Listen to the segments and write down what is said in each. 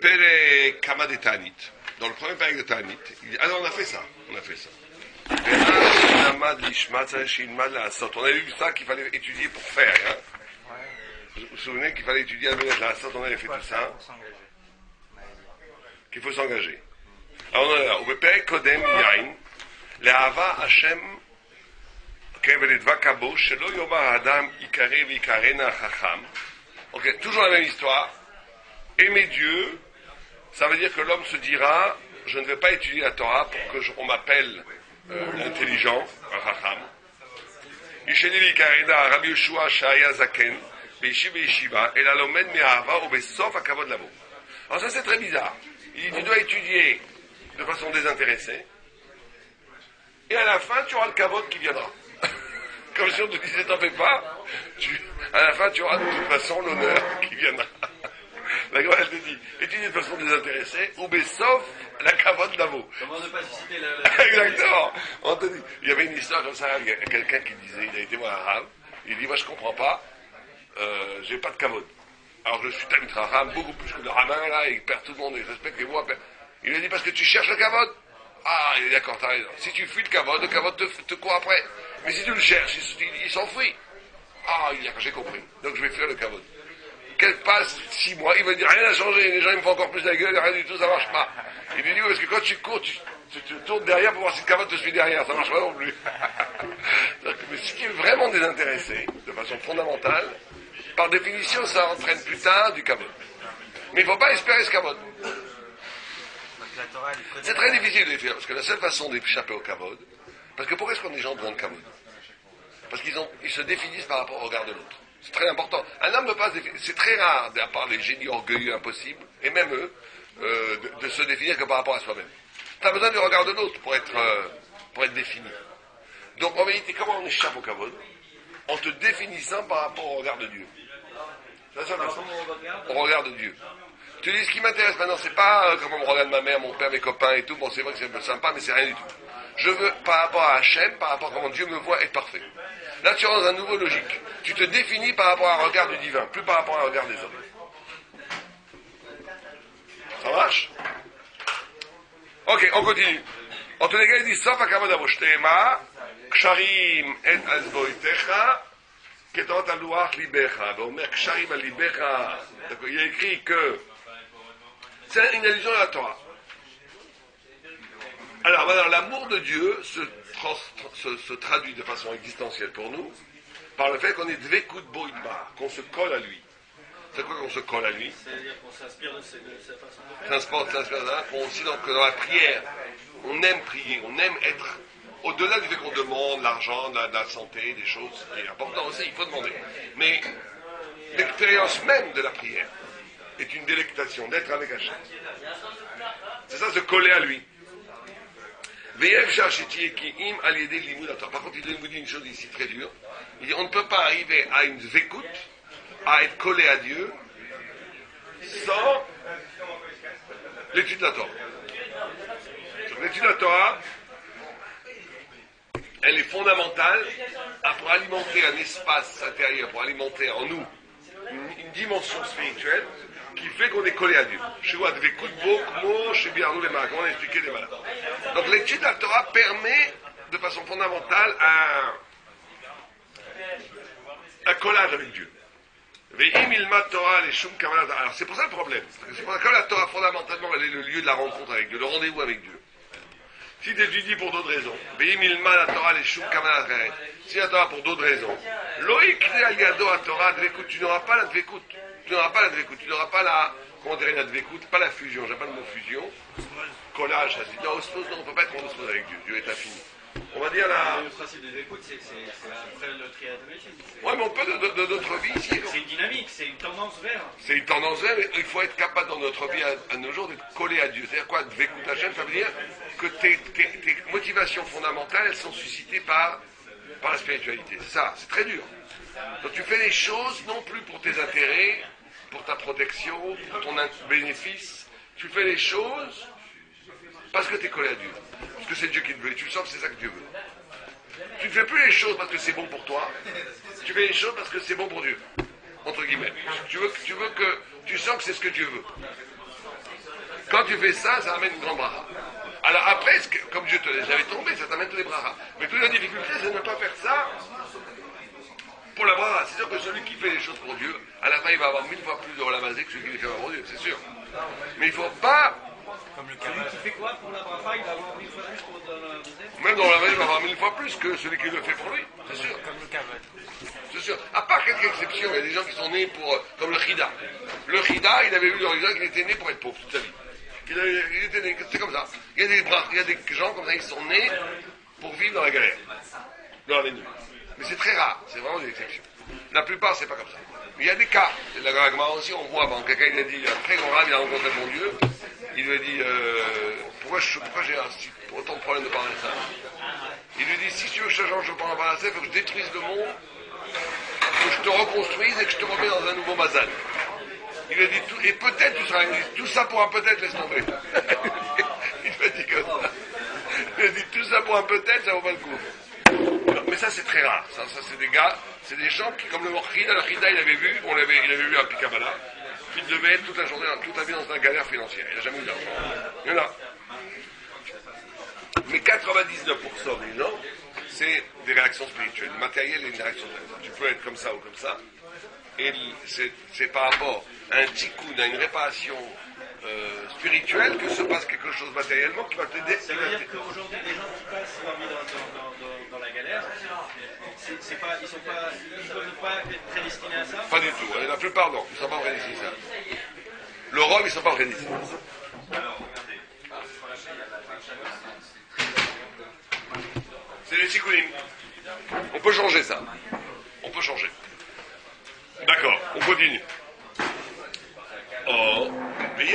Pere Kama de Tanit, dans le premier père de Tanit, il dit, ah non, on a fait ça. On avait vu ça qu'il fallait étudier pour faire. Hein. Vous vous souvenez qu'il fallait étudier à la sorte, on avait fait tout ça. Qu'il faut s'engager. Alors on est là. ובפרק קודם יין, לאהבה השם ולדבק כבו, שלא יאמר האדם יקרא ויקראנה חכם. Ok, toujours la même histoire. Aimer Dieu, ça veut dire que l'homme se dira, je ne vais pas étudier la Torah pour que on m'appelle l'intelligent, un chacham. ישני ויקראנה רבי יהושע שהיה זקן, בישיבה בישיבה, אלא לומד מאהבה ובסוף הכבוד לבוא. Alors ça c'est très bizarre. Il dit, tu dois étudier de façon désintéressée, et à la fin, tu auras le kavod qui viendra. Comme si on te disait, t'en fais pas, à la fin, tu auras de toute façon l'honneur qui viendra. La Gemara, elle te dit, étudier de façon désintéressée, ou sauf la kavod d'avo. Comment ne pas susciter la... Exactement. On te dit, il y avait une histoire comme ça, il y a quelqu'un qui disait, il a été voir un arabe, il dit, moi je comprends pas, j'ai pas de kavod. Alors je suis Talmid Chacham, beaucoup plus que le rabbin là, il perd tout le monde, il respecte les voix. Il lui a dit parce que tu cherches le kavod. Ah, il est d'accord, t'as raison. Si tu fuis le kavod te court après. Mais si tu le cherches, il s'enfuit. Ah, il dit d'accord, j'ai compris. Donc je vais fuir le kavod. Qu'elle passe 6 mois, il va dire rien n'a changé, les gens ils me font encore plus la gueule, rien du tout, ça marche pas. Il lui dit oui, parce que quand tu cours, tu tournes derrière pour voir si le kavod te suit derrière, ça marche pas non plus. Mais ce qui est vraiment désintéressé, de façon fondamentale, par définition, ça entraîne plus tard du kavod. Mais il ne faut pas espérer ce kavod. C'est très difficile de les faire, parce que la seule façon d'échapper au kavod, parce que pourquoi est-ce qu'on a des gens devant le kavod? Parce qu'ils se définissent par rapport au regard de l'autre. C'est très important. Un homme ne peut pas se définir. C'est très rare, à part les génies orgueilleux impossibles, et même eux, de se définir que par rapport à soi-même. Tu as besoin du regard de l'autre pour être défini. Donc en vérité, comment on échappe au kavod? En te définissant par rapport au regard de Dieu. C'est ça, au regard de Dieu. Tu dis, ce qui m'intéresse maintenant, c'est pas comment me regarde ma mère, mon père, mes copains et tout. Bon, c'est vrai que c'est sympa, mais c'est rien du tout. Je veux, par rapport à Hachem, par rapport à comment Dieu me voit, être parfait. Là, tu rentres dans un nouveau logique. Tu te définis par rapport à un regard du divin, plus par rapport à un regard des hommes. Ça marche? Ok, on continue. En tous les cas, il dit, sauf à kavod avoshtema, ksharim et azboitecha, ketot aluach libecha. Il y a écrit que c'est une allusion à la Torah. Alors, maintenant, l'amour de Dieu se traduit de façon existentielle pour nous par le fait qu'on est dvekut bo idbar, qu'on se colle à lui. C'est quoi qu'on se colle à lui? C'est-à-dire qu'on s'inspire de sa façon de faire. S'inspire, qu'on aussi dans la prière, on aime prier, on aime être au-delà du fait qu'on demande l'argent, la santé, des choses qui est important aussi, il faut demander. Mais l'expérience même de la prière est une délectation d'être avec Hachem. C'est ça, se coller à lui. Par contre, il nous dit une chose ici très dure. Il dit, on ne peut pas arriver à une dvekut, à être collé à Dieu, sans l'étude de la Torah. L'étude de la Torah, elle est fondamentale pour alimenter un espace intérieur, pour alimenter en nous une dimension spirituelle qui fait qu'on est collé à Dieu. Comment on a expliqué les malades. Donc l'étude de la Torah permet de façon fondamentale un collage avec Dieu. Alors c'est pour ça le problème. C'est pour ça que la Torah fondamentalement elle est le lieu de la rencontre avec Dieu, le rendez-vous avec Dieu. Si tu étudies pour d'autres raisons, si la Torah pour d'autres raisons, tu n'auras pas la dvekut. Tu n'auras pas la dvekut, tu n'auras pas la, comment dirait la dvekut, pas la fusion, j'aime pas le mot fusion, collage, ça se dit, non, osmose, non, on ne peut pas être en osmose avec Dieu, Dieu est infini. On va dire la... Le principe de dvekut, c'est le triade de métier. Ouais, mais on peut de notre vie ici. C'est une dynamique, c'est une tendance vers. C'est une tendance vers, mais il faut être capable dans notre vie à nos jours d'être collé à Dieu. C'est-à-dire quoi, dvekut Hachem, ça veut dire que tes motivations fondamentales, elles sont suscitées par la spiritualité. C'est ça, c'est très dur. Donc tu fais les choses non plus pour tes intérêts, pour ta protection, pour ton bénéfice. Tu fais les choses parce que tu es collé à Dieu. Parce que c'est Dieu qui te veut. Et tu sens que c'est ça que Dieu veut. Tu ne fais plus les choses parce que c'est bon pour toi. Tu fais les choses parce que c'est bon pour Dieu. Entre guillemets. Tu sens que c'est ce que Dieu veut. Quand tu fais ça, ça amène une grande bracha. Alors après, comme Dieu te laisse jamais tomber, ça t'amène tous les brachas. Mais toute la difficulté, c'est de ne pas faire ça pour la bracha. C'est sûr que celui qui fait les choses pour Dieu, à la fin, il va avoir 1000 fois plus de olamazé que celui qui les fait pour Dieu, c'est sûr. Mais il ne faut pas... Celui qui fait quoi pour la bracha, il va avoir 1000 fois plus pour dans la deuxième. Même dans la il va avoir 1000 fois plus que celui qui le fait pour lui, c'est sûr. Comme le kavod. C'est sûr. À part quelques exceptions, il y a des gens qui sont nés pour... Comme le Chida. Le Chida, il avait vu dans les gens qu'il était né pour être pauvre toute sa vie. Il était né, c'est comme ça. Il y a des gens comme ça, ils sont nés pour vivre dans la galère. Dans les nuits. Mais c'est très rare, c'est vraiment des exceptions. La plupart, c'est pas comme ça. Mais il y a des cas. La Gemara aussi, on voit, bon, quelqu'un il a dit, un très grand rave, il a rencontré mon Dieu, il lui a dit, pourquoi j'ai autant de problèmes de parler ça? Il lui dit, si tu veux que je change de parler par la il faut que je détruise le monde, que je te reconstruise et que je te remets dans un nouveau mazal. Il lui a dit, et peut-être tu seras, tout ça pour un peut-être, laisse tomber. Il lui a dit comme ça. Il lui a dit, tout ça pour un peut-être, ça vaut pas le coup. Mais ça, c'est très rare. Ça c'est des gars, c'est des gens qui, comme le Chida, il avait vu, il avait vu un Pikabala, il devait être toute la journée, toute la vie dans une galère financière. Il n'a jamais eu d'argent. Il y en a. Mais 99% des gens, c'est des réactions spirituelles. Le matériel est une réaction spirituelle. Tu peux être comme ça ou comme ça. Et c'est par rapport à un tikkun, à une réparation spirituelle que se passe quelque chose matériellement qui va t'aider. Ça veut dire qu'aujourd'hui, les gens qui passent leur vie dans la galère, ils ne peuvent pas être prédestinés à ça. Pas du tout. La plupart, non. Ils ne sont pas prédestinés à ça. Le Rome, ils ne sont pas prédestinés à ça. C'est les tikkunim. On peut changer ça. On peut changer. D'accord, on continue. Oh, mais on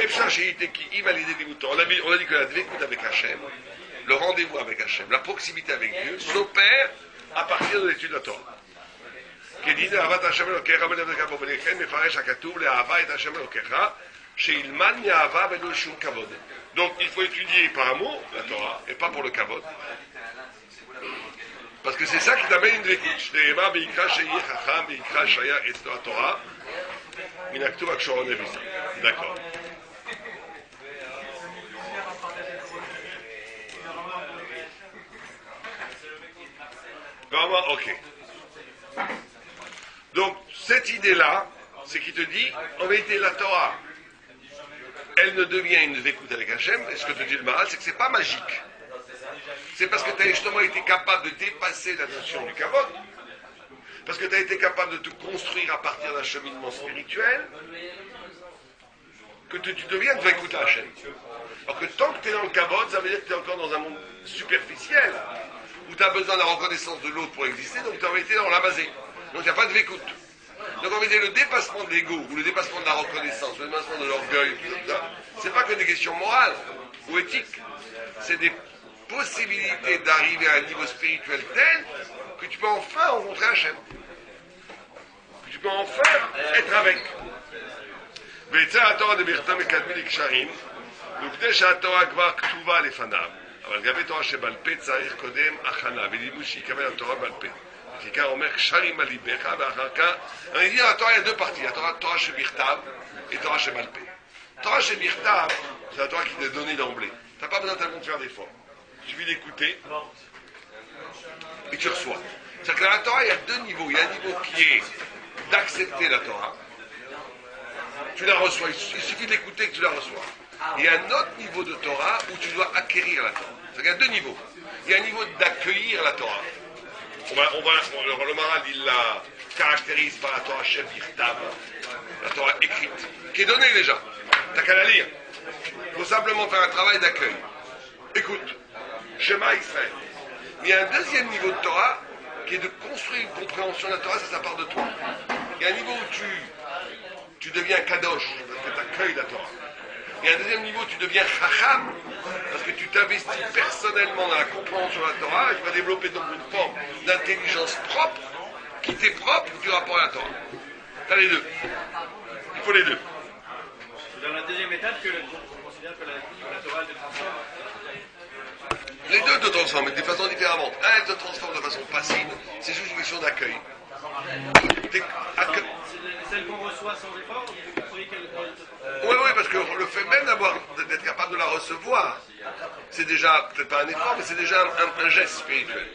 a dit que la dvékout avec Hachem, le rendez-vous avec Hachem, la proximité avec Dieu, s'opère à partir de l'étude de la Torah. Donc il faut étudier par amour la Torah et pas pour le kavod. Parce que c'est ça qui t'amène une dvékout. D'accord. Vraiment, ok. Donc, cette idée-là, c'est qu'il te dit, en vérité, la Torah, elle ne devient une dvékout avec Hachem, et ce que te dit le Maral, c'est que c'est pas magique. C'est parce que tu as justement été capable de dépasser la notion du kavod, parce que tu as été capable de te construire à partir d'un cheminement spirituel, que tu deviens dvékout à Hachem. Alors que tant que tu es dans le kavod, ça veut dire que tu es encore dans un monde superficiel, où tu as besoin de la reconnaissance de l'autre pour exister, donc tu as été dans l'amazé. Donc il n'y a pas de dvékout. Donc en vérité, le dépassement de l'ego, ou le dépassement de la reconnaissance, le dépassement de l'orgueil, tout ça, c'est pas que des questions morales ou éthiques, c'est des possibilité d'arriver à un niveau spirituel tel que tu peux enfin rencontrer Hachem. Que tu peux enfin être avec. ויצא התורה דבכתב מקדמי לקשרים, וכדי שהתורה כבר כתובה לפניו, אבל לגבי תורה שבעל פה צריך קודם הכנה ולימוד שיקבל התורה בעל פה. וכיכר אומר קשרים על ליבך, ואחר כך, אני dis, התורה, il y a deux parties, la Torah שבכתב et Torah שבעל פה. Torah שבכתב, c'est la Torah qui t'est donnée d'emblée. Tu n'as pas besoin tellement de faire d'efforts. Il suffit d'écouter et tu reçois. C'est-à-dire que dans la Torah, il y a deux niveaux. Il y a un niveau qui est d'accepter la Torah. Tu la reçois. Il suffit d'écouter que tu la reçois. Il y a un autre niveau de Torah où tu dois acquérir la Torah. C'est-à-dire qu'il y a deux niveaux. Il y a un niveau d'accueillir la Torah. Le Maral, il la caractérise par la Torah Shem Birtav, la Torah écrite, qui est donnée déjà. Tu n'as qu'à la lire. Il faut simplement faire un travail d'accueil. Écoute. Shema Israël. Mais il y a un deuxième niveau de Torah qui est de construire une compréhension de la Torah, ça part de toi. Il y a un niveau où tu deviens kadosh, parce que tu accueilles la Torah. Il y a un deuxième niveau où tu deviens chacham, parce que tu t'investis personnellement dans la compréhension de la Torah et tu vas développer donc une forme d'intelligence propre qui t'est propre du rapport à la Torah. Tu as les deux. Il faut les deux. C'est dans la deuxième étape qu'on considère que la Torah te transforme. Les deux te transforment, mais de façon différente. Un, elle te transforme de façon passive, c'est juste une question d'accueil. Celle qu'on reçoit sans effort, vous croyez qu'elle... Oui, oui, parce que le fait même d'être capable de la recevoir, c'est déjà, peut-être pas un effort, mais c'est déjà un geste spirituel.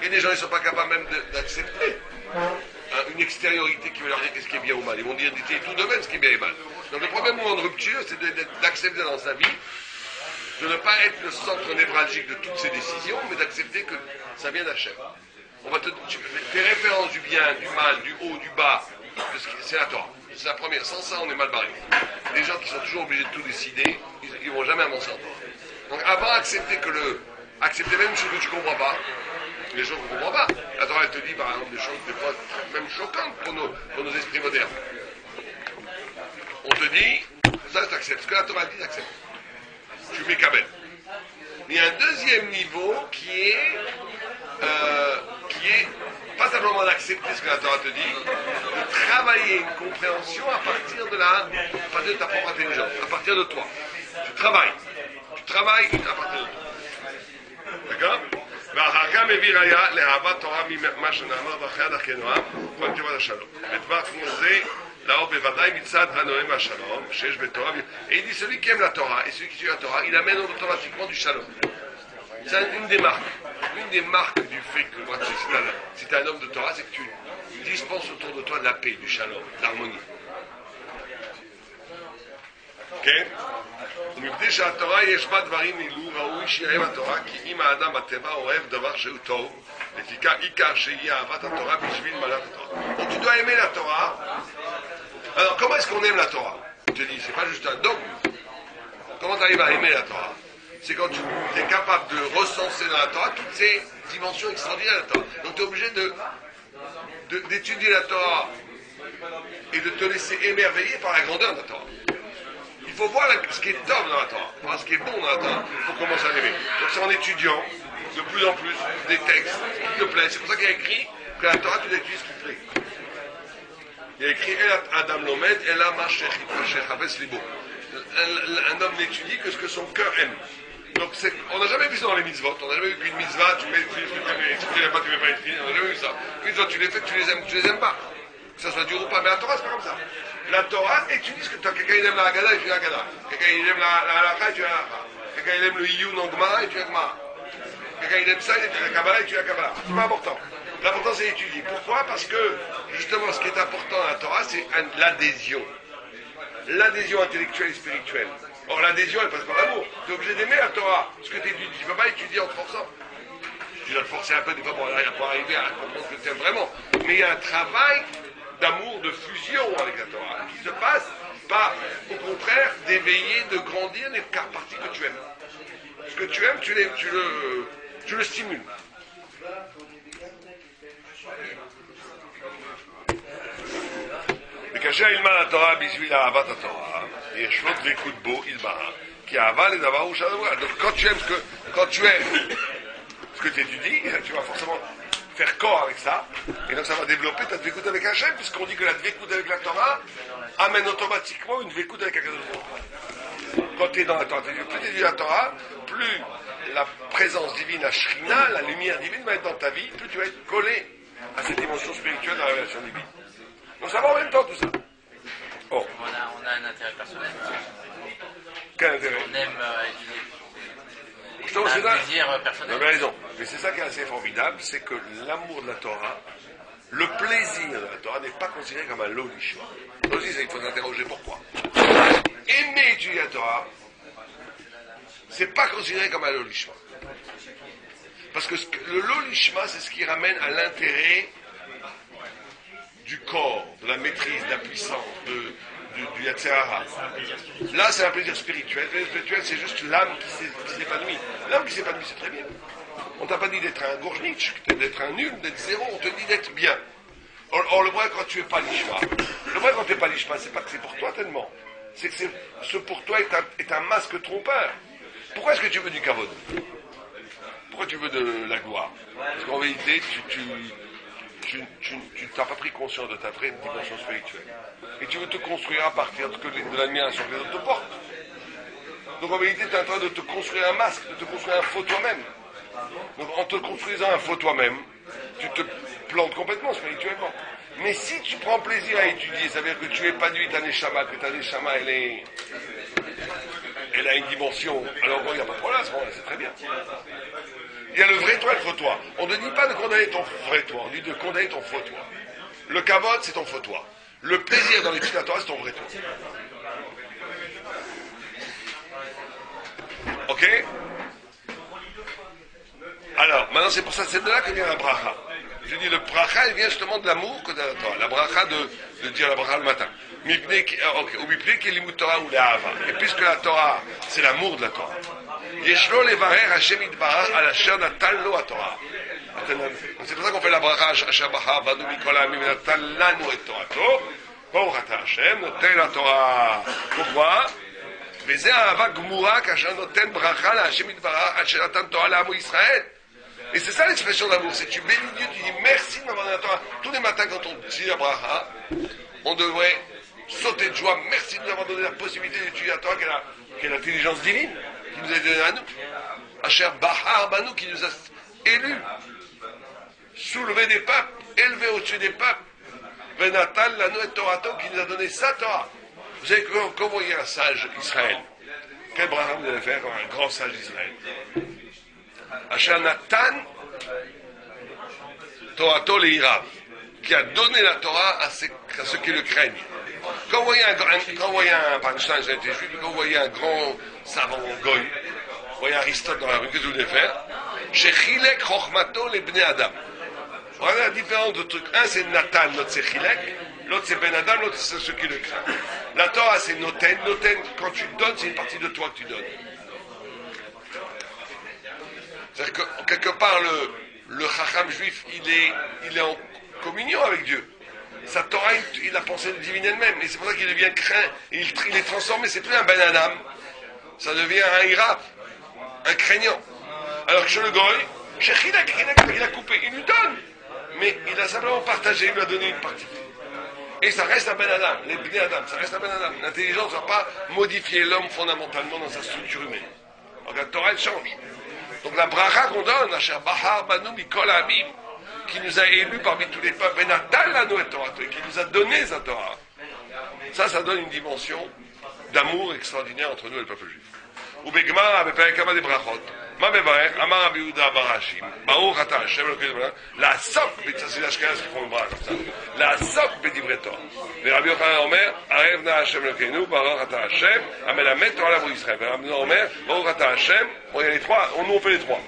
Et les gens ne sont pas capables même d'accepter une extériorité qui veut leur dire qu'est-ce qui est bien ou mal. Ils vont dire tout de même ce qui est bien et mal. Donc le premier moment de rupture, c'est d'accepter dans sa vie, de ne pas être le centre névralgique de toutes ces décisions, mais d'accepter que ça vient d'Hachem. Tes références du bien, du mal, du haut, du bas, c'est la Torah. C'est la première. Sans ça, on est mal barré. Les gens qui sont toujours obligés de tout décider, ils ne vont jamais avancer en Torah. Donc avant, accepter même une chose que tu ne comprends pas, les choses qu'on ne comprend pas. La Torah, elle te dit, par exemple, des choses, des fois, même choquantes pour nos esprits modernes. On te dit, ça, tu acceptes. Ce que la Torah dit, tu acceptes. Tu mets kabel. Mais il y a un deuxième niveau qui est pas simplement d'accepter ce que la Torah te dit, de travailler une compréhension à partir de ta propre intelligence, à partir de toi. Tu travailles à partir de toi. D'accord? ואחר כך מביא ראיה לאהבת תורה ממה שנאמר ואחרי דרכנו כל נתיבות השלום. בדבר כמו זה לאור בוודאי מצד הנואם והשלום שיש בתורה. Et il dit celui qui aime la Torah et celui qui suit la Torah, il amène automatiquement du shalom. C'est une des marques du fait que si tu es un homme de Torah, c'est que tu dispenses autour de toi de la paix, du shalom, de l'harmonie. כן? ומפני שהתורה יש בה דברים אלו, ראוי שיאהב התורה, כי אם האדם בטבע אוהב דבר שהוא טוב, לפיכך עיקר שהיא אהבת התורה בשביל מלאת התורה. Donc tu dois aimer la Torah. Alors comment est-ce qu'on aime la Torah? Je te dis, c'est pas juste un dogme. Comment tu arrives à aimer la Torah? C'est quand tu es capable de recenser dans la Torah toutes ces dimensions extraordinaires de la Torah. Donc tu es obligé d'étudier la Torah et de te laisser émerveiller par la grandeur de la Torah. Il faut voir ce qui est top dans la Torah, voir ce qui est bon dans la Torah, pour commencer à l'aimer. Donc c'est en étudiant de plus en plus des textes qui te plaisent. C'est pour ça qu'il y a écrit que la Torah, tu l'étudies ce qui te plaît. Il y a écrit Adam Lomed, Ela Ma Shechavez Libo. Un homme n'étudie que ce que son cœur aime. Donc on n'a jamais vu ça dans les mitzvot. On n'a jamais vu qu'une mitzvah, tu mets ce que tu mets, si tu n'aimes pas, tu ne mets pas étudier. On n'a jamais vu ça. Une mitzvah, tu les fais, tu les aimes pas. Que ça soit dur ou pas. Mais la Torah, c'est pas comme ça. La Torah étudie ce que toi. Quelqu'un il aime la Haggadah, et tu la Haggadah. Quelqu'un il aime la Halakha, et tu la Halakha. Quelqu'un il aime le Iyun en Gemara, et tu la Gemara. Quelqu'un il aime ça, et tu la Kabbalah, et tu la Kabbalah. C'est pas important. L'important c'est étudier. Pourquoi? Parce que justement ce qui est important dans la Torah, c'est l'adhésion. L'adhésion intellectuelle et spirituelle. Or l'adhésion, elle passe par l'amour. Tu es obligé d'aimer la Torah. Ce que tu étudies, tu ne peux pas étudier en te forçant. Tu dois te forcer un peu des fois pour arriver à comprendre ce que tu aimes vraiment. Mais il y a un travail d'amour, de fusion avec la Torah, qui se passe par, au contraire, d'éveiller, de grandir les parties que tu aimes. Ce que tu aimes, tu le stimules. וכאשר ילמד התורה בשביל אהבת התורה, יש לו דבקות בו ילברה, כי אהבה לדבר הוא שהדבר. Donc quand tu aimes ce que tu étudies, tu vas forcément faire corps avec ça, et donc ça va développer ta dvékout avec Hachem, puisqu'on dit que la dvékout avec la Torah amène automatiquement une dvékout avec Hakadosh Baruch Hu. Quand tu es dans la Torah, plus tu étudies la Torah, plus la présence divine, la Shrina, la lumière divine va être dans ta vie, plus tu vas être collé à cette dimension spirituelle de la révélation divine. Donc ça va en même temps tout ça. Oh. On a un intérêt personnel. Quel intérêt? On aime étudier. On a un plaisir personnel. Vous avez raison. Mais c'est ça qui est assez formidable, c'est que l'amour de la Torah, le plaisir de la Torah n'est pas considéré comme un lolishma. Aussi, il faut s'interroger pourquoi. Aimer étudier la Torah, c'est pas considéré comme un lolishma. Parce que le lolishma, c'est ce qui ramène à l'intérêt du corps, de la maîtrise, de la puissance, du Yatzerara. Là, c'est un plaisir spirituel. Le plaisir spirituel, c'est juste l'âme qui s'épanouit. L'âme qui s'épanouit, c'est très bien. On t'a pas dit d'être un gourjnitch, d'être un nul, d'être zéro, on te dit d'être bien. Or le vrai, quand tu es pas l'ishma, c'est pas que c'est pour toi tellement. C'est que ce pour toi est un masque trompeur. Pourquoi est-ce que tu veux du kavod? Pourquoi tu veux de la gloire? Parce qu'en vérité, tu n'as pas pris conscience de ta vraie dimension spirituelle. Et tu veux te construire à partir de l'admiration que les autres te portent. Donc en vérité, tu es en train de te construire un masque, de te construire un faux toi-même. Donc en te construisant un faux toi-même, tu te plante complètement spirituellement. Mais si tu prends plaisir à étudier, ça veut dire que tu épanouis ta neshama, que ta neshama, elle a une dimension. Alors bon, il n'y a pas de problème à ce moment-là, c'est très bien. Il y a le vrai toi et le faux toi. On ne dit pas de condamner ton vrai toi, on dit de condamner ton faux toi. Le kavod, c'est ton faux toi. Le plaisir dans l'étude de la Torah, c'est ton vrai toi. Ok? Alors, maintenant c'est pour ça, c'est de là que vient la bracha. Je dis, le bracha, il vient justement de l'amour que de la Torah. La bracha de dire la bracha le matin. Et puisque la Torah, c'est l'amour de la Torah. Yeshlo levarer Hashem itbarach al asher natan lo Torah. C'est pour ça qu'on fait la bracha asher bahar banu mikol ha'amim natan lanu et Torato. Baruch ata Hashem noten la Torah. Pourquoi? וזה אהבה גמורה כאשר נותן ברכה להשם יתברך אשר נתן תורה לעמו ישראל. Et c'est ça l'expression d'amour, c'est que tu bénis Dieu, tu dis merci de m'avoir donné la Torah. Tous les matins quand on dit la bracha, on devrait sauter de joie, merci de nous avoir donné la possibilité d'étudier la Torah, qui est l'intelligence divine, qui nous a donné à nous. Asher Bahar Banu, qui nous a élus, soulevé des peuples, élevé au-dessus des peuples. Venatal Lanu et Torato, qui nous a donné sa Torah. Vous savez quand vous voyez un sage Israël, quel bracha vous allez faire comme un grand sage d'Israël? Asher Natan Torato Leirav, qui a donné la Torah à ceux qui le craignent. Quand vous voyez quand vous voyez un grand savant goy, vous voyez Aristote dans la rue, qu'est-ce que vous voulez faire? Shechilek Chochmato le Bnei Adam. Voilà la différence de trucs. Un c'est Natan, l'autre c'est Chilek, l'autre c'est Ben Adam, l'autre c'est ceux qui le craignent. La Torah c'est Noten. Noten, quand tu donnes, c'est une partie de toi que tu donnes. C'est-à-dire que quelque part le Chacham juif, il est en communion avec Dieu. Sa Torah, il a pensé le divine elle-même, et c'est pour ça qu'il devient craint, et il est transformé, c'est plus un Ben Adam, ça devient un Ira, un craignant. Alors que chez le Goy, chez Chilek, il a coupé, il lui donne, mais il a simplement partagé, il lui a donné une partie. Et ça reste un Ben Adam, les Bnei Adam, ça reste un Ben Adam. L'intelligence ne va pas modifier l'homme fondamentalement dans sa structure humaine. Donc la Torah, elle change. Donc la bracha qu'on donne, la Asher Bahar Banu Mikol Ha'amim, qui nous a élus parmi tous les peuples, et Natal Lanu et Torah, qui nous a donné sa Torah. Ça donne une dimension d'amour extraordinaire entre nous et le peuple juif. ובגמרא בפרק כמה דברכות, מה מברך? אמר רבי יהודה בר השי"ב, ברוך אתה השם אלוקינו לעסוק, בצד אשכנז ככל ברכה, לעסוק בדברי תורה. ורבי יוחנן אומר, ערב נא השם אלוקינו, ברוך אתה השם, המלמד תורה לעמו ישראל. ורבי יוחנן אומר, ברוך אתה השם, on fait les trois.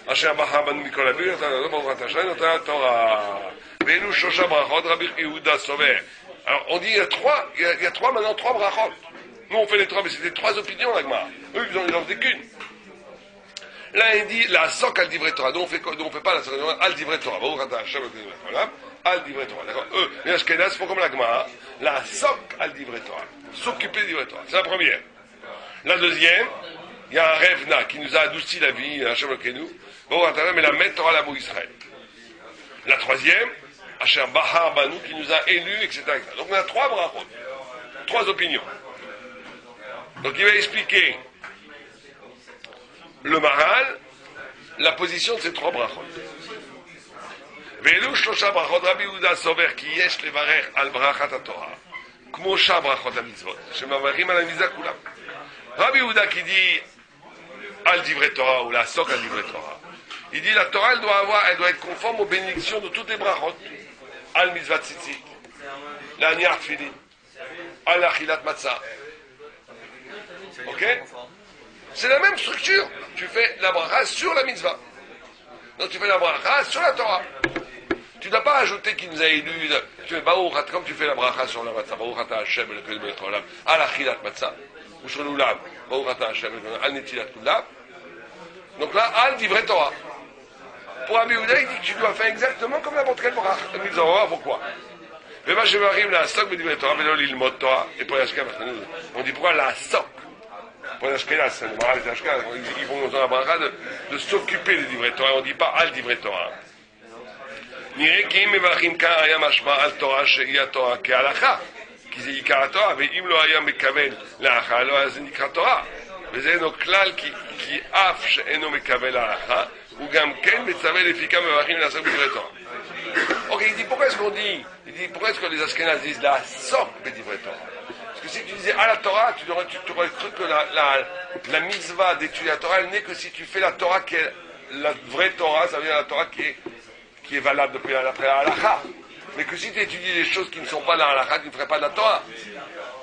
אשר בחר בנו מכל אביב, ברוך אתה השם, נותן התורה. ואלו שלושה ברכות, רבי יהודה סובר. Alors on dit il y a trois brachot. Nous on fait les trois, mais c'était trois opinions la Gemara. Eux ils en faisaient qu'une. Là il dit la sok al divrei Torah. Nous on fait pas la sok al divrei Torah. Al divrei Torah. D'accord. Eux, les Ashkenaz font comme la Gemara. La sok al divrei Torah. S'occuper de divrei Torah. C'est la première. La deuxième, il y a un Revna qui nous a adouci la vie, Hashem Elokeinu. Mais la mettre Torah l'amo Israël. La troisième, Asher Bahar Banu qui nous a élus, etc. Donc on a trois brachot, trois opinions. Donc il va expliquer le Maral, la position de ces trois brachot. Ve'elu shlosha brachot Rabbi Yehuda sover ki yesh levarer al brachat haTorah, kmo shar brachot hamitzvot, shemavarim al hamizvah kulam. Rabbi Yehuda qui dit al divrei Torah ou la sok al divrei Torah, il dit la Torah elle doit être conforme aux bénédictions de toutes les brachot. Al mitzvah tzitzit, la niar tfilin, al achilat matzah. Ok? C'est la même structure. Tu fais la bracha sur la mitzvah. Donc tu fais la bracha sur la Torah. Tu ne dois pas ajouter qu'il nous a élus. Tu fais Baruch, comme tu fais la bracha sur la matzah. Baruch ata Hashem Elokeinu melech haolam al achilat matzah. Ou sur l'ulav. Baruch ata Hashem Elokeinu al netilat kulav. Donc là, al divrei Torah. Pour Rabbi Yehuda, il dit que tu dois faire exactement comme n'importe quel bracha. On va voir pourquoi. Mais moi, je m'arrive la sok, divrei Torah, mais là, l'ilmot Torah. Et pour Yashka, on dit pourquoi la sok? Pour Yashka, c'est le Maral et Yashka, ils font dans la bracha de s'occuper des divrei Torah. On ne dit pas al divrei Torah. נראה כי אם מברכים כאן היה משמע על תורה שהיא התורה כהלכה, כי זה עיקר התורה, ואם לא היה מקבל להלכה, לא היה זה נקרא תורה. וזה אינו כלל כי אף שאינו מקבל להלכה, הוא גם כן מצווה לפי כמה מברכים לעסוק בדברי תורה. Ok, Donc il dit, pourquoi est-ce qu'on dit, pourquoi est-ce que les Ashkénazes disent la sok b'divrei Torah? Parce que si tu disais à la Torah, tu aurais cru que la mitzvah d'étudier la Torah, elle n'est que si tu fais la Torah qui est la vraie Torah, ça veut dire la Torah qui est valable depuis après la halakha. Mais que si tu étudies des choses qui ne sont pas dans la halakha, tu ne ferais pas de la Torah.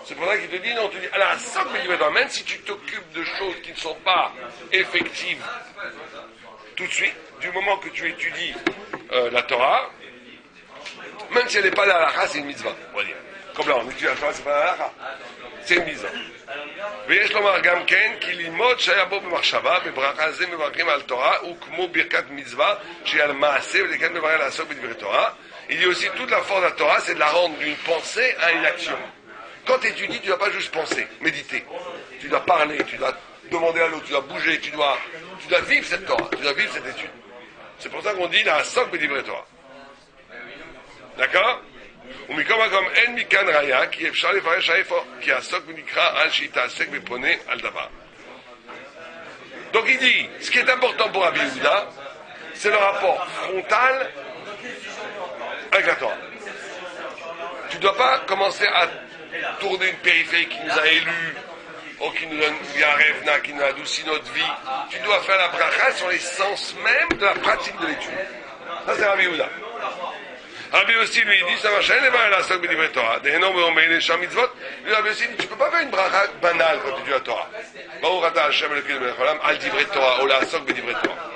C'est pour ça qu'il te dit, non, tu dis, à la sok b'divrei Torah, même si tu t'occupes de choses qui ne sont pas effectives tout de suite, du moment que tu étudies la Torah, même si elle n'est pas dans la halakha, c'est une mitzvah, on va dire. Comme là, on étudie la Torah, c'est pas dans la halakha. C'est une mitzvah. ויש לומר גם כן, כי ללמוד שהיה בו במחשבה, בברכה זה מברכים על תורה, הוא כמו ברכת מצווה, שהיא על מעשה, ולכן מברכים לעסוק בדברי תורה. Il dit aussi, toute la force de la Torah, c'est de la rendre d'une pensée à une action. Quand tu étudies, tu ne dois pas juste penser, méditer. Tu dois parler, tu dois demander à l'autre, tu dois bouger, tu dois vivre cette Torah, tu dois vivre cette étude. C'est pour ça qu'on dit la sok b'divrei Torah. D'accord? ומקום מקום אין מכאן ראיה כי אפשר לפרש איפה כי העסוק ונקרא על שיתעסק ופונה על דבר. Donc il dit, ce qui est important pour Rabbi Yehuda, c'est le rapport frontal avec la Torah. Tu ne dois pas commencer à tourner une périphérie qui nous a élus, ou qui nous donne Yarevna, qui nous adoucit notre vie. Tu dois faire la bracha sur l'essence même de la pratique de l'étude. Ça c'est Rabbi Yehuda. Rabbi aussi lui dit, ça va chaîner la sok b'divrei Torah. Des noms mais les chants mitzvot. Lui Rabbi aussi dit, tu peux pas faire une bracha banale quand tu dis la Torah. Baruch atah Hashem Elokeinu melech haolam al divrei Torah ou la sok b'divrei Torah.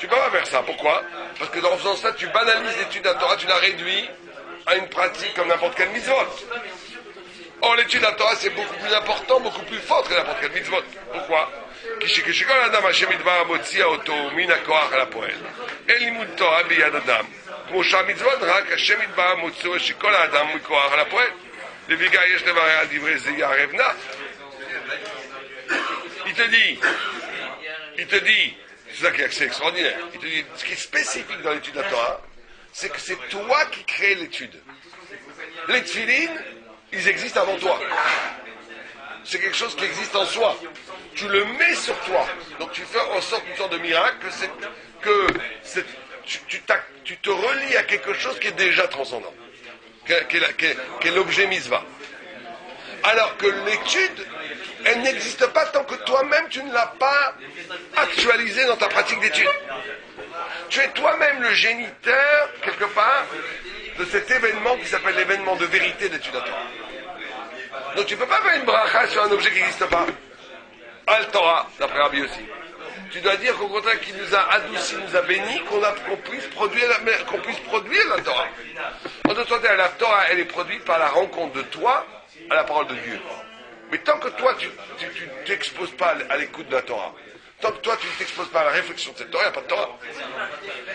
Tu peux pas faire ça. Pourquoi? Parce que en faisant ça, tu banalises l'étude de la Torah, tu la réduis à une pratique comme n'importe quelle mitzvot. Or l'étude de la Torah c'est beaucoup plus important, beaucoup plus fort que n'importe quelle mitzvot. Pourquoi? כשכל האדם השם ידבר מוציע אותו מן הכוח אל הפועל. אין לימוד תורה ביד אדם. כמו שהמצוות רק השם ידבר מוציאו שכל האדם מכוח אל הפועל. לפיכך יש לברר על דברי זה יערבנה. Il te dit, c'est ça qui est extraordinaire, il te dit, ce qui est spécifique dans l'étude de la Torah, c'est que c'est toi qui crée l'étude. Les tfilines, ils existent avant toi. C'est quelque chose qui existe en soi. Tu le mets sur toi. Donc tu fais en sorte une sorte de miracle tu te relis à quelque chose qui est déjà transcendant, qui est l'objet misva. Alors que l'étude, elle n'existe pas tant que toi-même tu ne l'as pas actualisée dans ta pratique d'étude. Tu es toi-même le géniteur, quelque part, de cet événement qui s'appelle l'événement de vérité d'étude à toi. Donc tu ne peux pas faire une bracha sur un objet qui n'existe pas. Al Torah, d'après Rabbi aussi. Tu dois dire qu'au contraire qu'il nous a adouci, nous a béni, qu'on puisse produire la Torah. En d'autres termes, la Torah, elle est produite par la rencontre de toi à la parole de Dieu. Mais tant que toi, tu ne t'exposes pas à l'écoute de la Torah, tant que toi, tu ne t'exposes pas à la réflexion de cette Torah, il n'y a pas de Torah.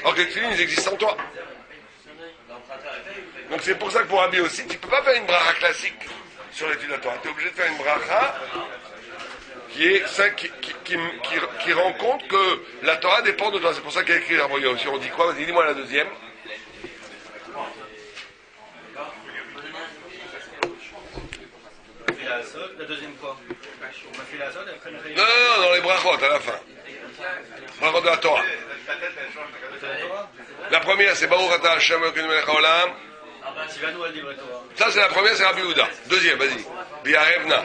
Alors que les films, ils existent en toi. Donc c'est pour ça que pour Rabbi aussi, tu ne peux pas faire une bracha classique sur l'étude de la Torah. Tu es obligé de faire une bracha qui rend compte que la Torah dépend de toi. C'est pour ça qu'il a écrit la Rabbi aussi. On dit quoi? Vas-y, dis-moi la deuxième. La deuxième fois. On a fait la zone et après on a fait... Non, dans les brachot, à la fin. Brachot de la Torah. La première, c'est Baruch atah Hashem Elokeinu melech haolam. Ça, c'est la première, c'est Rabbi Yehuda. Deuxième, vas-y. Bi'arevna.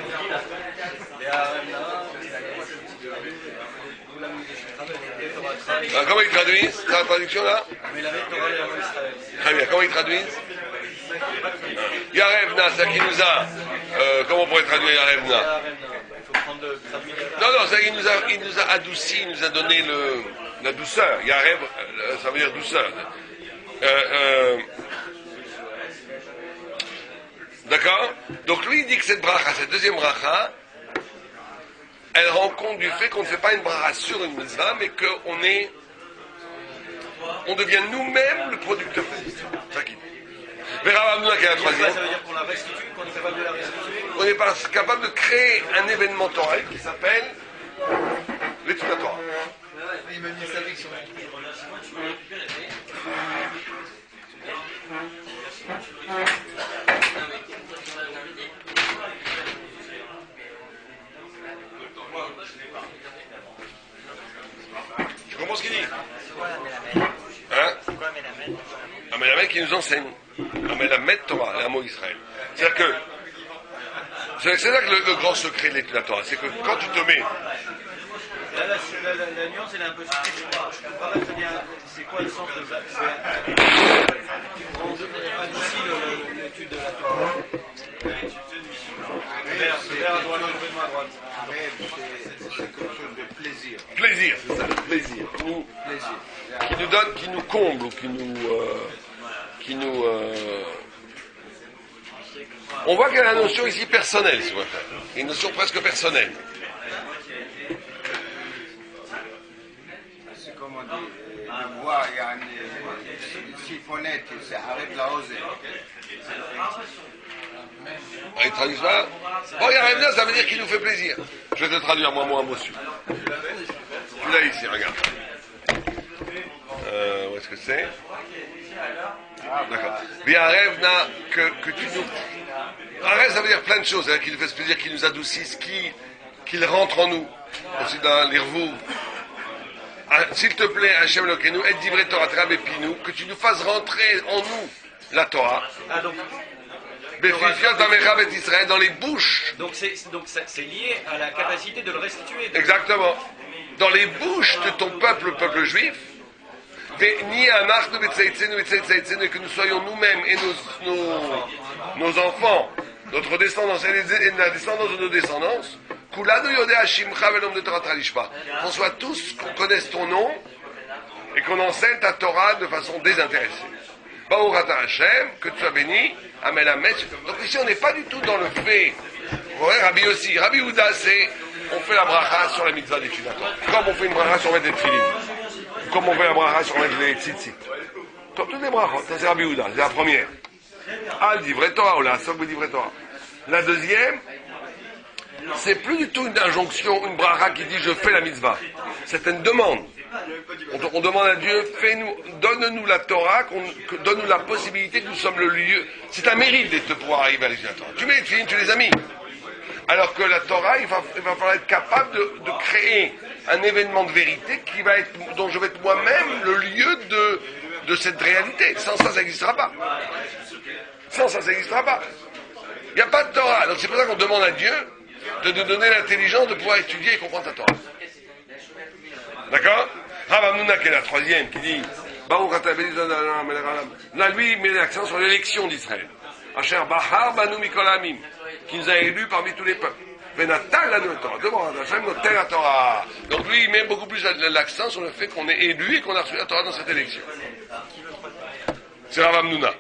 Comment ils traduisent? C'est la traduction là? Très bien, comment ils traduisent? Yarevna, c'est qui nous a... comment on pourrait traduire Yarevna? Non, c'est il nous a adouci, il nous a donné la douceur. Yarev, ça veut dire douceur. D'accord? Donc lui, il dit que cette bracha, cette deuxième bracha, elle rend compte du fait qu'on ne fait pas une bracha sur une mitzvah, mais on devient nous-mêmes le producteur de la mitzvah. C'est ça qu'il dit. Rav Hamnouna qui est la troisième. Ça veut dire qu'on la restitue, qu'on est capable de la restituer. On n'est pas capable de créer un événement torah qui s'appelle l'étude de la Torah. Il m'a mis sa vie sur Tu comprends ce qu'il dit? Hein? Ah, mais la mec, il enseigne. Melamed Torah, un mot Israël. C'est-à-dire que c'est là que le grand secret de l'étude de la Torah, c'est que quand tu te mets. Là, la nuance, elle est un peu subtile. Je ne comprends pas très bien c'est quoi le sens de ça. On adoucit l'étude de la Torah. Vers à droite, complètement à droite. C'est quelque chose de plaisir. Plaisir, c'est ça, plaisir. Qui nous donne, qui nous comble, ou qui nous. On voit qu'il y a la notion ici personnelle, si vous voulez faire. Une notion presque personnelle. C'est comme on dit, de voir, il y a une siphonnette, ça arrête la rosée. Ils traduisent pas. Bon, il y a rien de ça veut dire qu'il nous fait plaisir. Je vais te traduire moi un mot dessus. Tu l'as ici, regarde. Où est-ce que c'est? D'accord. Bien, rêve n'a que tu nous. Rêve, ça veut dire plein de choses. Qu'il nous fasse plaisir, qu'il nous adoucisse, qu'il rentre en nous. Aussi dans les revous. S'il te plaît, Hachem Elokeinu, et divrei Torah Trabepinu, que tu nous fasses rentrer en nous la Torah. Ah, donc. Israël, dans les bouches. Donc c'est lié à la capacité de le restituer. Exactement. Dans les bouches de ton peuple, le peuple juif, ni que nous soyons nous-mêmes et nos enfants, notre descendance et la descendance de nos descendances, qu'on soit tous, qu'on connaisse ton nom et qu'on enseigne ta Torah de façon désintéressée. Baourata Hashem, que tu sois béni, Amen Amen. Donc ici on n'est pas du tout dans le fait. Vous voyez, Rabbi aussi, Rabbi Houda, c'est on fait la bracha sur la mitzvah d'étude. Comme on fait une bracha sur mettre des tefilines. Comme on fait la bracha sur mettre les tzitzit. Comme toutes les brachas, ça c'est Rabbi Houda, c'est la première. Al divrei Torah, ou la sok divrei Torah. La deuxième, c'est plus du tout une injonction, une bracha qui dit je fais la mitzvah. C'est une demande. On demande à Dieu, donne-nous la Torah, donne-nous la possibilité que nous sommes le lieu. C'est un mérite de pouvoir arriver à l'étude de la Torah. Tu mets les filles, tu les as mis. Alors que la Torah, il va falloir être capable de créer un événement de vérité dont je vais être moi-même le lieu de cette réalité. Sans ça, ça n'existera pas. Sans ça, ça n'existera pas. Il n'y a pas de Torah. Donc c'est pour ça qu'on demande à Dieu de nous donner l'intelligence de pouvoir étudier et comprendre la Torah. D'accord? Rav Hamnouna, qui est la troisième, qui dit là, lui, il met l'accent sur l'élection d'Israël. Asher Bahar Banu Mikol Hamim, qui nous a élus parmi tous les peuples. Venatal la Torah. Demande Hashem noter la Torah. Donc lui, il met beaucoup plus l'accent sur le fait qu'on est élu et qu'on a reçu la Torah dans cette élection. C'est Rav Hamnouna.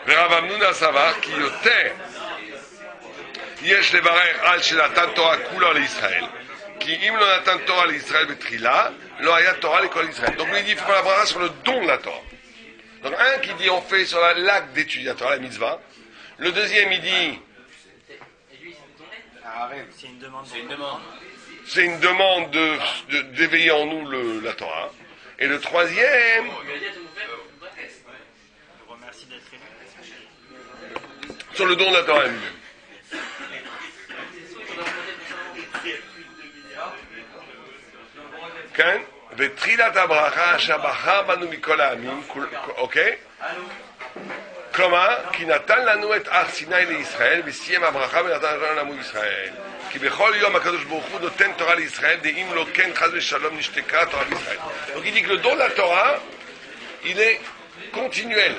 Mais Rav Hamnouna, ça va, qui yoter Yesh levarer al shenatan Torah kula l'Israël. Qui im lo natan Torah l'Israël betrila, lo haya Torah l'école d'Israël. Donc lui il dit il faut faire la bracha sur le don de la Torah. Donc un qui dit on fait sur l'acte d'étude la Torah, la mitzvah. Le deuxième il dit c'est une demande. C'est une demande d'éveiller en nous la Torah. Et le troisième sur le don de la Torah lui-même. כן? ותחילת הברכה שבחר בנו מכל העמים, אוקיי? כלומר, כי נתן לנו את הר סיני לישראל וסיים הברכה ונתן לנו לעמו ישראל. כי בכל יום הקדוש ברוך הוא נותן תורה לישראל, דאם לא כן חס ושלום נשתקה תורה בישראל. Donc il dit que le don de la Torah, il est continuel.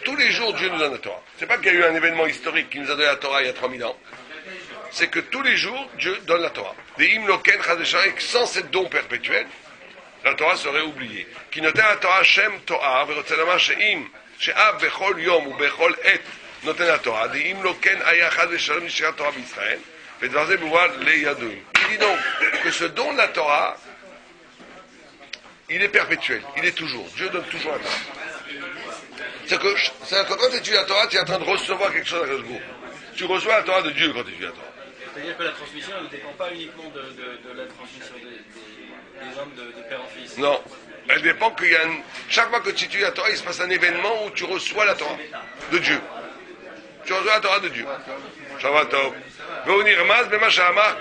Tous les jours Dieu nous donne la Torah. C'est pas qu'il y a eu un événement historique qui nous a donné la Torah il y a 3000 ans. C'est que tous les jours Dieu donne la Torah. Da'im lo ken chas v'shalom, et que sans ce don perpétuel, la Torah serait oubliée. Qui notait la Torah Shem Torah, ve'rotzeh lomar she'im, she'av bechol yom ou bechol et, notait la Torah, da'im lo ken haya chas v'shalom nishra Torah b'Israël, ve'dvar ze b'voir le'yadoum. Il dit donc que ce don de la Torah, il est perpétuel, il est toujours. Dieu donne toujours la Torah. C'est que quand tu étudies la Torah, tu es en train de recevoir quelque chose à Dieu. Tu reçois la Torah de Dieu quand tu étudies la Torah. C'est-à-dire que la transmission ne dépend pas uniquement de la transmission des hommes de père en fils. Non, elle dépend qu'il y a chaque fois que tu étudies la Torah, il se passe un événement où tu reçois la Torah de Dieu. Tu reçois la Torah de Dieu. Shabbat Tov.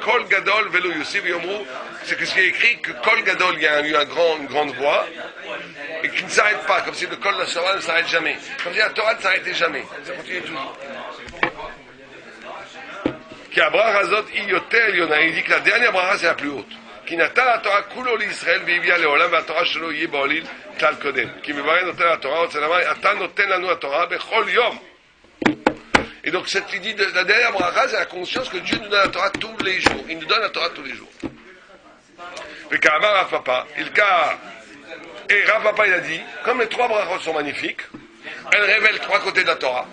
Kol Gadol Velo Yosef Yomru, c'est que ce qui est écrit que Kol Gadol, il y a eu une grande voix, et qui ne s'arrête pas, comme si le col de la Torah ne s'arrête jamais, comme si la Torah ne s'arrêtait jamais, ça continue toujours. Qui a brachazot iyoter yona, il dit que la dernière bracha c'est la plus haute. Qui nata la Torah kulo l'Israël vivia leolam va Torah shelo yeh ba'olil klal kodem. Qui me paraît noter la Torah, c'est la ata noten lanu la Torah bechol yom. Et donc cette idée de la dernière bracha, c'est la conscience que Dieu nous donne la Torah tous les jours. Il nous donne la Torah tous les jours. Et Rav Papa, et Rav Papa il a dit, comme les trois brachot sont magnifiques, elles révèlent trois côtés de la Torah.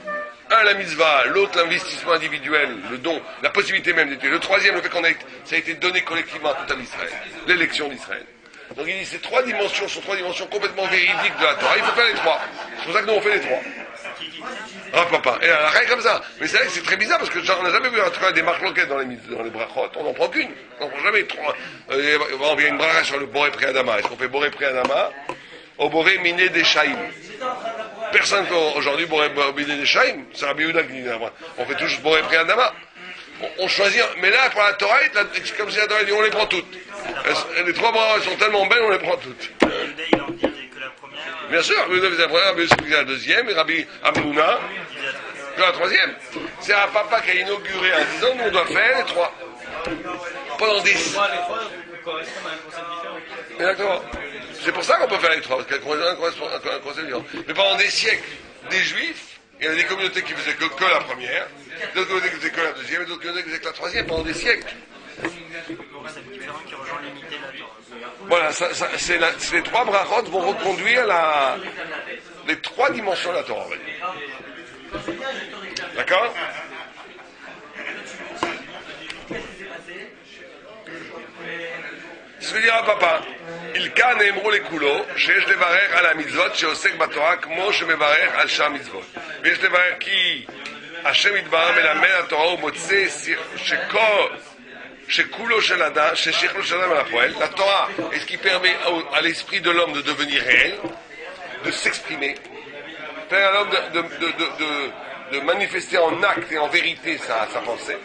Un, la mitzvah, l'autre, l'investissement individuel, le don, la possibilité même d'étudier. Le troisième, le fait ça a été donné collectivement à tout Israël, l'élection d'Israël. Donc il dit, ces trois dimensions sont trois dimensions complètement véridiques de la Torah. Il faut faire les trois. C'est pour ça que nous on fait les trois. Ah papa. Et alors, rien comme ça. Mais c'est vrai que c'est très bizarre parce que on n'a jamais vu en tout cas des marloquettes dans les brachot. On n'en prend qu'une. On n'en prend jamais trois. On vient une bracha sur le boré préadama. Est-ce qu'on fait boré préadama au boré miné des shaïm? Personne aujourd'hui boré miné des shaïm. C'est Rabbi Yehuda qui dit on fait toujours boré préadama. On choisit. Mais là, pour la Torah, comme si la Torah dit on les prend toutes. Les trois brachot sont tellement belles, on les prend toutes. Bien sûr, Rabbi Yehuda faisait la première, Rabbi Yehuda faisait la deuxième, et Rabbi Amnouna que la troisième. C'est un papa qui a inauguré en disant nous on doit faire les trois. Pendant 10. Les trois correspondent à un concept différent. Exactement. C'est pour ça qu'on peut faire les trois, parce qu'elles correspondent à un concept différent. Mais pendant des siècles, des juifs, il y avait des communautés qui faisaient que la première, d'autres communautés qui faisaient que la deuxième, et d'autres communautés qui faisaient que la troisième pendant des siècles. Concept différent qui rejoint l'unité de la Torah. Voilà, les trois brachot vont reconduire les trois dimensions de la Torah. D'accord? Je veux dire à papa, il kan emru lekulo, שיש לברך על המצוות שעוסק בתורה כמו שמברך על שאר המצוות. ויש לברך כי השם יתברך מלמד התורה ומוצא שכולו של אדם, ששכלו של אדם על הפועל, la Torah est ce qui permet à l'esprit de l'homme de devenir réel, de s'exprimer, permet à l'homme de manifester en acte et en vérité sa pensée.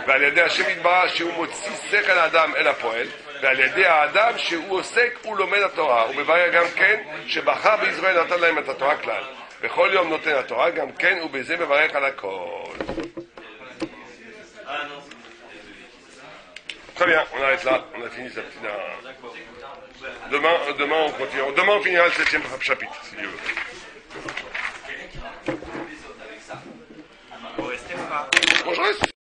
ועל ידי השם יתברך שהוא מוציא שכל האדם אל הפועל, ועל ידי האדם שהוא עוסק ולומד התורה, ובבאר גם כן שבחר בישראל נתן להם את התורה כלל. בכל יום נותן התורה גם כן, ובזה מברך על הכל. Très bien, on arrête là, on a fini sa petite... Demain on continue. Demain on finira le 7e chapitre, si Dieu veut. Vous restez ou pas? Bon, je reste.